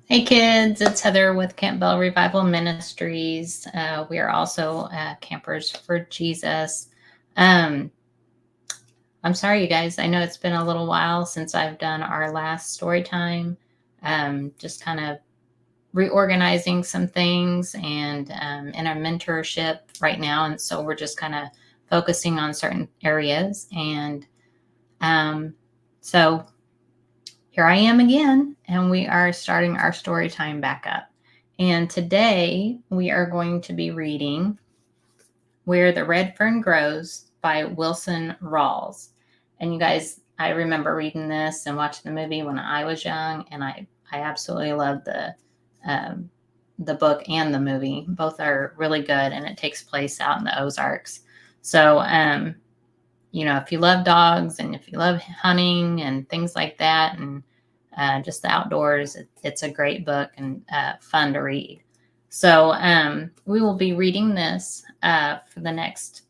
Hey kids, it's Heather with Campbell Revival Ministries. We are also Campers for Jesus. Um, I'm sorry, you guys. I know it's been a little while since I've done our last story time. Just kind of reorganizing some things and in our mentorship right now. And so we're just kind of focusing on certain areas. And so here I am again, and we are starting our story time back up. And today we are going to be reading Where the Red Fern Grows by Wilson Rawls. And you guys, I remember reading this and watching the movie when I was young, and I absolutely love the book and the movie. Both are really good, and it takes place out in the Ozarks. So, if you love dogs and if you love hunting and things like that, and just the outdoors, it's a great book and fun to read. So we will be reading this for the next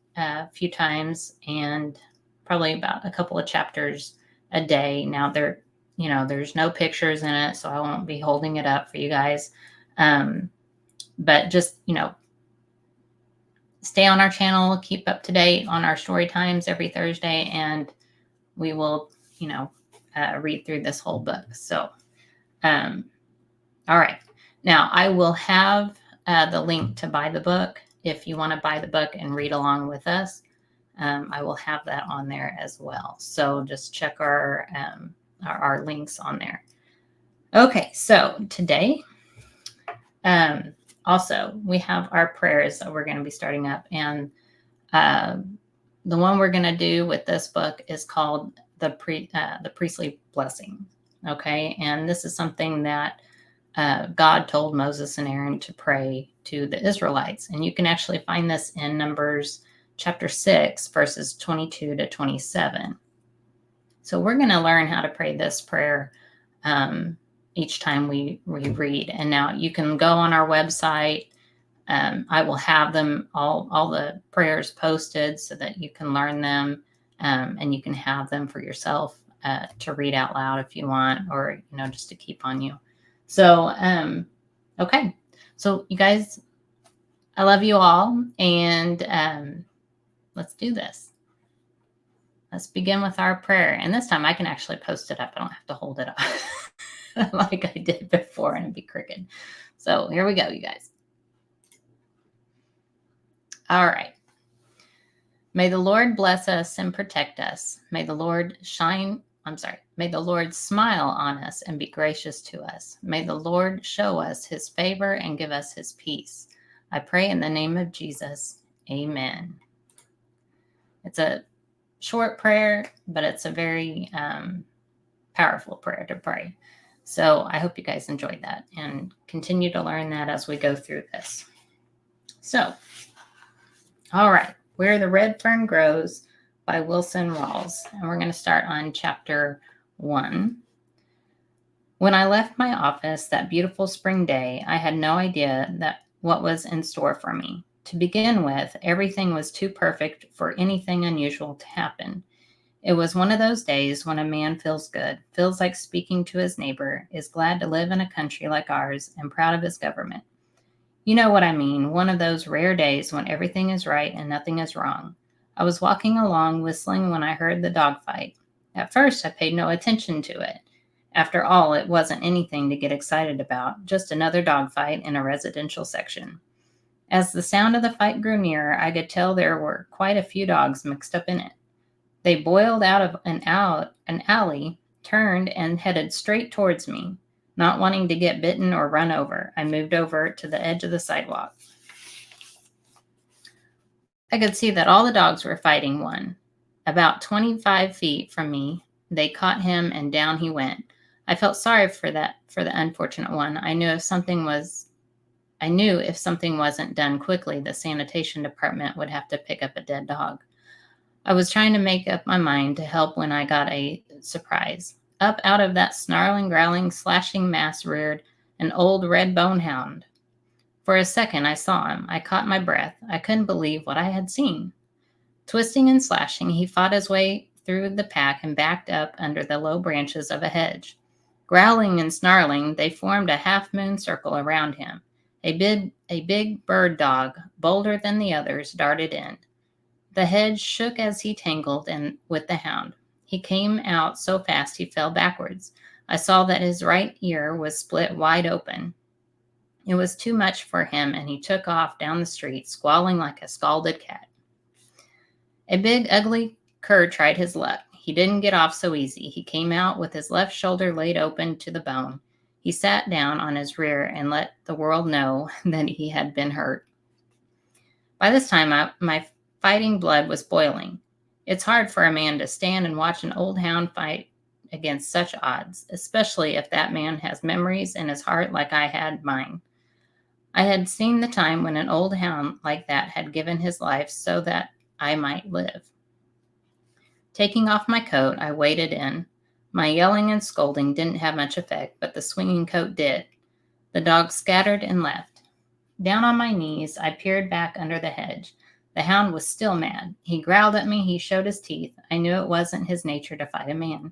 few times, and probably about a couple of chapters a day. Now there's no pictures in it, so I won't be holding it up for you guys. But just stay on our channel, keep up to date on our story times every Thursday, and we will, read through this whole book. So, all right. Now, I will have the link to buy the book. If you want to buy the book and read along with us, I will have that on there as well. So just check our links on there. Okay, so today, also, we have our prayers that we're going to be starting up. And the one we're going to do with this book is called the priestly blessing. Okay. And this is something that God told Moses and Aaron to pray to the Israelites. And you can actually find this in Numbers chapter 6, verses 22 to 27. So we're going to learn how to pray this prayer each time we read. And now you can go on our website. I will have them all the prayers posted so that you can learn them, and you can have them for yourself to read out loud if you want, or just to keep on you. So okay, so you guys, I love you all, and let's do this. Let's begin with our prayer, and this time I can actually post it up. I don't have to hold it up like I did before, and it'd be crooked. So here we go, you guys. All right. May the Lord bless us and protect us. May the Lord smile on us and be gracious to us. May the Lord show us his favor and give us his peace. I pray in the name of Jesus. Amen. It's a short prayer, but it's a very powerful prayer to pray. So I hope you guys enjoyed that and continue to learn that as we go through this. So, all right, Where the Red Fern Grows by Wilson Rawls. And we're going to start on chapter 1. When I left my office that beautiful spring day, I had no idea that what was in store for me. To begin with, everything was too perfect for anything unusual to happen. It was one of those days when a man feels good, feels like speaking to his neighbor, is glad to live in a country like ours, and proud of his government. You know what I mean, one of those rare days when everything is right and nothing is wrong. I was walking along whistling when I heard the dogfight. At first, I paid no attention to it. After all, it wasn't anything to get excited about, just another dogfight in a residential section. As the sound of the fight grew nearer, I could tell there were quite a few dogs mixed up in it. They boiled out of an alley, turned, and headed straight towards me. Not wanting to get bitten or run over, I moved over to the edge of the sidewalk. I could see that all the dogs were fighting one. About 25 feet from me, they caught him and down he went. I felt sorry for the unfortunate one. I knew if something wasn't done quickly, the sanitation department would have to pick up a dead dog. I was trying to make up my mind to help when I got a surprise. Up out of that snarling, growling, slashing mass reared an old red bone hound. For a second, I saw him. I caught my breath. I couldn't believe what I had seen. Twisting and slashing, he fought his way through the pack and backed up under the low branches of a hedge. Growling and snarling, they formed a half-moon circle around him. A big bird dog, bolder than the others, darted in. The hedge shook as he tangled in with the hound. He came out so fast he fell backwards. I saw that his right ear was split wide open. It was too much for him, and he took off down the street, squalling like a scalded cat. A big, ugly cur tried his luck. He didn't get off so easy. He came out with his left shoulder laid open to the bone. He sat down on his rear and let the world know that he had been hurt. By this time, my fighting blood was boiling. It's hard for a man to stand and watch an old hound fight against such odds, especially if that man has memories in his heart like I had mine. I had seen the time when an old hound like that had given his life so that I might live. Taking off my coat, I waded in. My yelling and scolding didn't have much effect, but the swinging coat did. The dog scattered and left. Down on my knees, I peered back under the hedge. The hound was still mad. He growled at me. He showed his teeth. I knew it wasn't his nature to fight a man.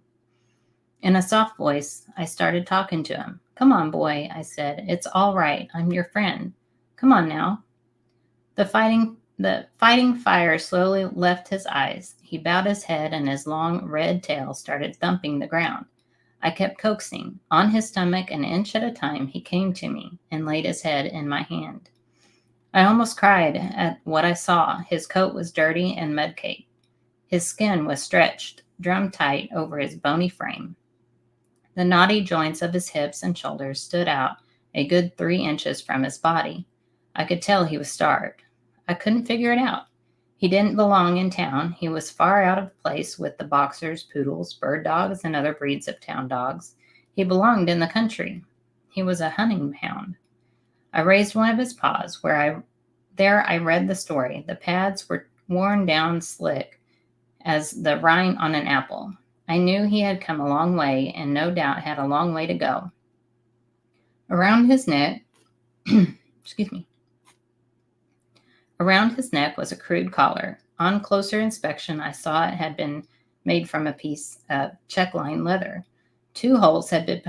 In a soft voice, I started talking to him. "Come on, boy," I said. "It's all right. I'm your friend. Come on now." The fighting fire slowly left his eyes. He bowed his head and his long red tail started thumping the ground. I kept coaxing. On his stomach, an inch at a time, he came to me and laid his head in my hand. I almost cried at what I saw. His coat was dirty and mud-caked. His skin was stretched, drummed tight over his bony frame. The knotty joints of his hips and shoulders stood out a good 3 inches from his body. I could tell he was starved. I couldn't figure it out. He didn't belong in town. He was far out of place with the boxers, poodles, bird dogs, and other breeds of town dogs. He belonged in the country. He was a hunting hound. I raised one of his paws. There I read the story. The pads were worn down slick as the rind on an apple. I knew he had come a long way and no doubt had a long way to go. Around his neck, Around his neck was a crude collar. On closer inspection, I saw it had been made from a piece of check-lined leather. 2 holes had been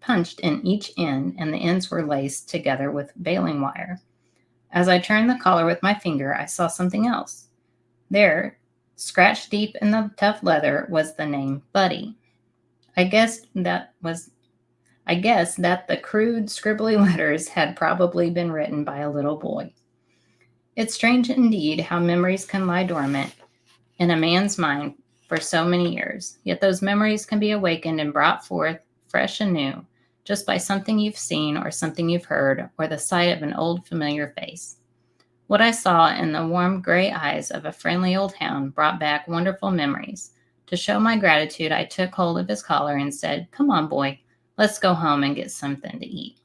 punched in each end, and the ends were laced together with baling wire. As I turned the collar with my finger, I saw something else. There, scratched deep in the tough leather, was the name Buddy. I guessed that the crude, scribbly letters had probably been written by a little boy. It's strange indeed how memories can lie dormant in a man's mind for so many years, yet those memories can be awakened and brought forth fresh and new, just by something you've seen or something you've heard or the sight of an old familiar face. What I saw in the warm gray eyes of a friendly old hound brought back wonderful memories. To show my gratitude, I took hold of his collar and said, "Come on, boy, let's go home and get something to eat."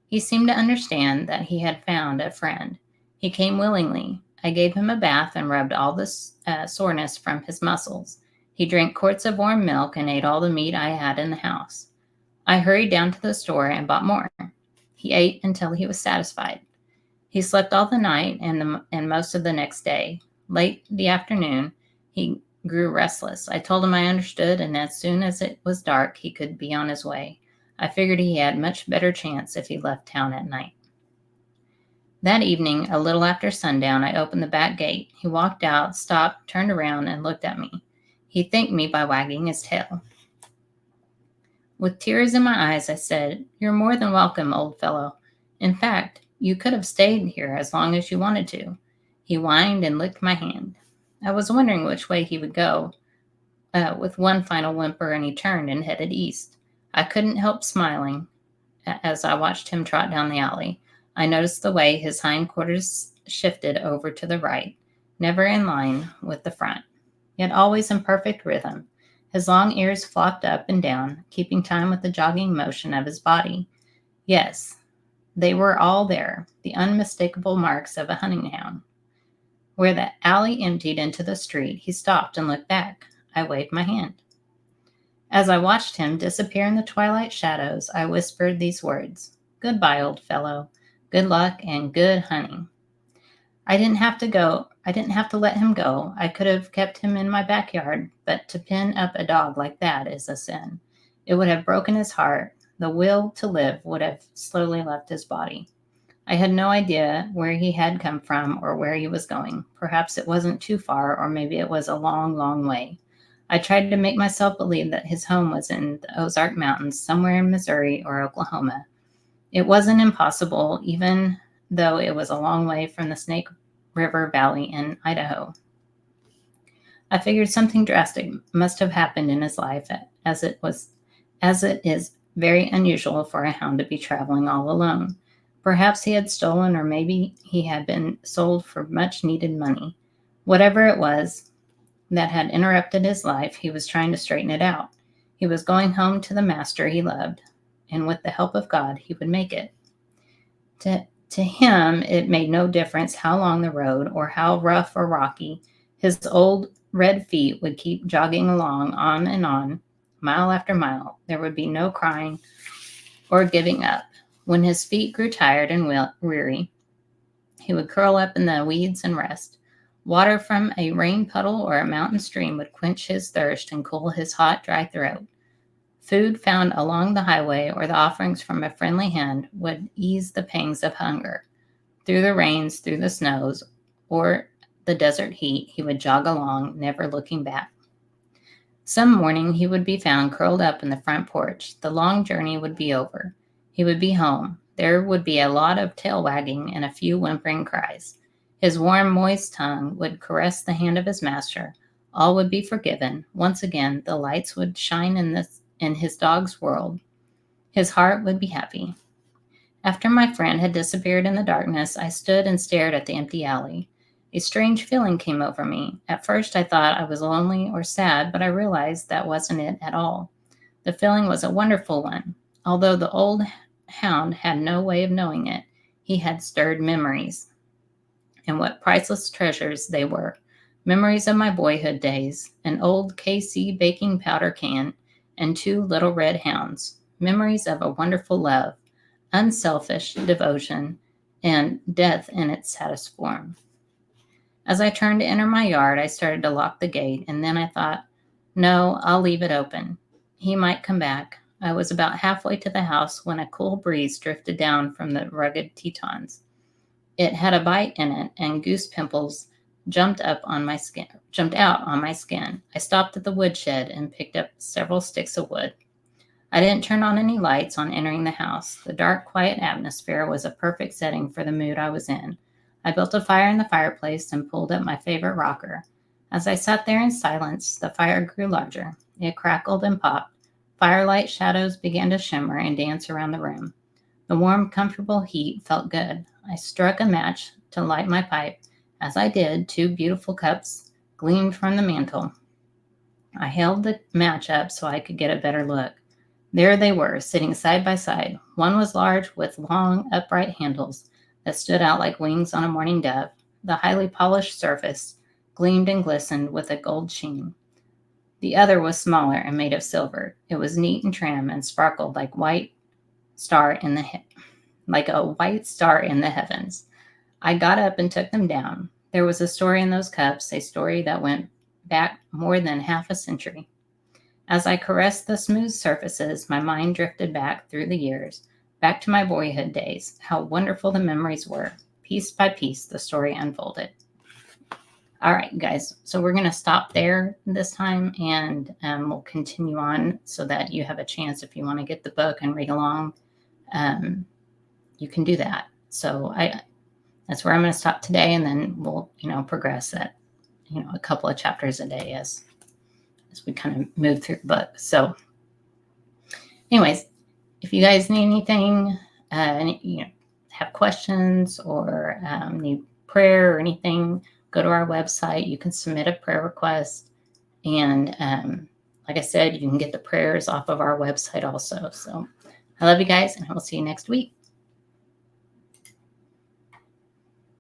He seemed to understand that he had found a friend. He came willingly. I gave him a bath and rubbed all the soreness from his muscles. He drank quarts of warm milk and ate all the meat I had in the house. I hurried down to the store and bought more. He ate until he was satisfied. He slept all the night and most of the next day. Late the afternoon, he grew restless. I told him I understood, and as soon as it was dark, he could be on his way. I figured he had much better chance if he left town at night. That evening, a little after sundown, I opened the back gate. He walked out, stopped, turned around, and looked at me. He thanked me by wagging his tail. With tears in my eyes, I said, "You're more than welcome, old fellow. In fact, you could have stayed here as long as you wanted to." He whined and licked my hand. I was wondering which way he would go, with one final whimper, and he turned and headed east. I couldn't help smiling as I watched him trot down the alley. I noticed the way his hindquarters shifted over to the right, never in line with the front, yet always in perfect rhythm. His long ears flopped up and down, keeping time with the jogging motion of his body. Yes, they were all there, the unmistakable marks of a hunting hound. Where the alley emptied into the street, he stopped and looked back. I waved my hand. As I watched him disappear in the twilight shadows, I whispered these words, "Goodbye, old fellow. Good luck and good hunting." I didn't have to go I didn't have to let him go. I could have kept him in my backyard, but to pin up a dog like that is a sin. It would have broken his heart. The will to live would have slowly left his body. I had no idea where he had come from or where he was going. Perhaps it wasn't too far, or maybe it was a long, long way. I tried to make myself believe that his home was in the Ozark Mountains, somewhere in Missouri or Oklahoma. It wasn't impossible, even though it was a long way from the Snake River Valley in Idaho. I figured something drastic must have happened in his life, as it is very unusual for a hound to be traveling all alone. Perhaps he had stolen, or maybe he had been sold for much needed money. Whatever it was that had interrupted his life, he was trying to straighten it out. He was going home to the master he loved, and with the help of God, he would make it. To him, it made no difference how long the road or how rough or rocky. His old red feet would keep jogging along, on, mile after mile. There would be no crying or giving up. When his feet grew tired and weary, he would curl up in the weeds and rest. Water from a rain puddle or a mountain stream would quench his thirst and cool his hot, dry throat. Food found along the highway or the offerings from a friendly hand would ease the pangs of hunger. Through the rains, through the snows, or the desert heat, he would jog along, never looking back. Some morning he would be found curled up in the front porch. The long journey would be over. He would be home. There would be a lot of tail wagging and a few whimpering cries. His warm, moist tongue would caress the hand of his master. All would be forgiven. Once again, the lights would shine in his dog's world. His heart would be happy. After my friend had disappeared in the darkness, I stood and stared at the empty alley. A strange feeling came over me. At first I thought I was lonely or sad, but I realized that wasn't it at all. The feeling was a wonderful one. Although the old hound had no way of knowing it, he had stirred memories. And what priceless treasures they were. Memories of my boyhood days, an old KC baking powder can, and 2 little red hounds. Memories of a wonderful love, unselfish devotion, and death in its saddest form. As I turned to enter my yard, I started to lock the gate, and then I thought, no, I'll leave it open. He might come back. I was about halfway to the house when a cool breeze drifted down from the rugged Tetons. It had a bite in it, and goose pimples jumped out on my skin. I stopped at the woodshed and picked up several sticks of wood. I didn't turn on any lights on entering the house. The dark, quiet atmosphere was a perfect setting for the mood I was in. I built a fire in the fireplace and pulled up my favorite rocker. As I sat there in silence, the fire grew larger. It crackled and popped. Firelight shadows began to shimmer and dance around the room. The warm, comfortable heat felt good. I struck a match to light my pipe. As I did, 2 beautiful cups gleamed from the mantel. I held the match up so I could get a better look. There they were, sitting side by side. One was large, with long, upright handles that stood out like wings on a mourning dove. The highly polished surface gleamed and glistened with a gold sheen. The other was smaller and made of silver. It was neat and trim and sparkled like a white star in the heavens. I got up and took them down. There was a story in those cups, a story that went back more than half a century. As I caressed the smooth surfaces, my mind drifted back through the years, back to my boyhood days. How wonderful the memories were. Piece by piece, the story unfolded. All right, guys, so we're going to stop there this time, and we'll continue on so that you have a chance, if you want to get the book and read along, you can do that. So that's where I'm going to stop today, and then we'll, progress at, a couple of chapters a day as we kind of move through the book. So anyways, if you guys need anything, have questions or need prayer or anything, go to our website. You can submit a prayer request. And like I said, you can get the prayers off of our website also. So I love you guys, and I will see you next week.